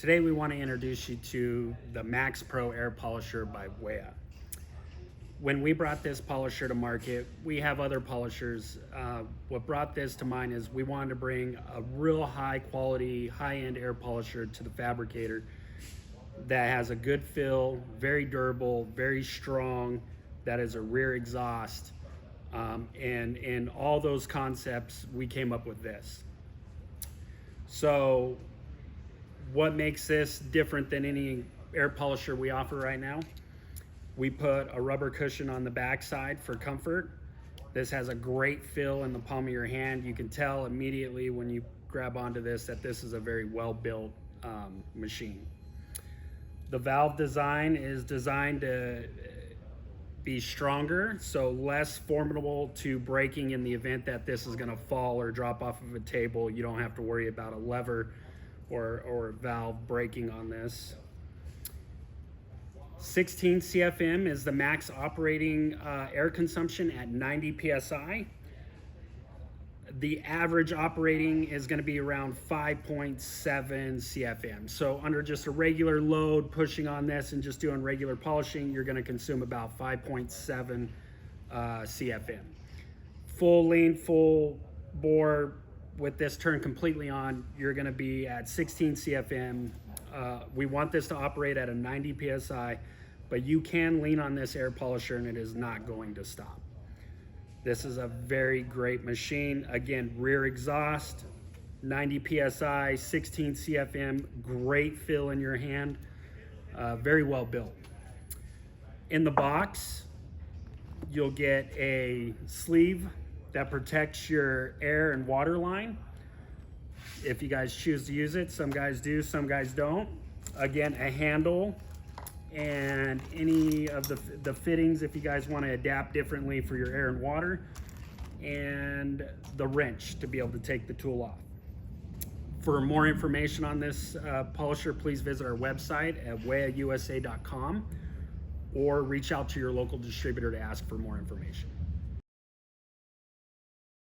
Today we want to introduce you to the Max Pro Air Polisher by WehaUSA. When we brought this polisher to market, we have other polishers. What brought this to mind is we wanted to bring a real high quality, high-end air polisher to the fabricator that has a good feel, very durable, very strong, that is a rear exhaust. And all those concepts, we came up with this. So what makes this different than any air polisher we offer right now? We put a rubber cushion on the back side for comfort. This has a great feel in the palm of your hand. You can tell immediately when you grab onto this that this is a very well-built machine. The valve design is designed to be stronger, so less formidable to breaking in the event that this is going to fall or drop off of a table. You don't have to worry about a lever or a valve breaking on this. 16 CFM is the max operating air consumption at 90 PSI. The average operating is going to be around 5.7 CFM. So under just a regular load, pushing on this and just doing regular polishing, you're going to consume about 5.7 CFM. Full lean, full bore, with this turned completely on, you're going to be at 16 CFM. We want this to operate at a 90 PSI, but you can lean on this air polisher and it is not going to stop. This is a very great machine. Again, rear exhaust, 90 PSI, 16 CFM, great feel in your hand, very well built. In the box, you'll get a sleeve that protects your air and water line. If you guys choose to use it, some guys do, some guys don't. Again, a handle and any of the fittings if you guys want to adapt differently for your air and water, and the wrench to be able to take the tool off. For more information on this polisher, please visit our website at WehaUSA.com or reach out to your local distributor to ask for more information.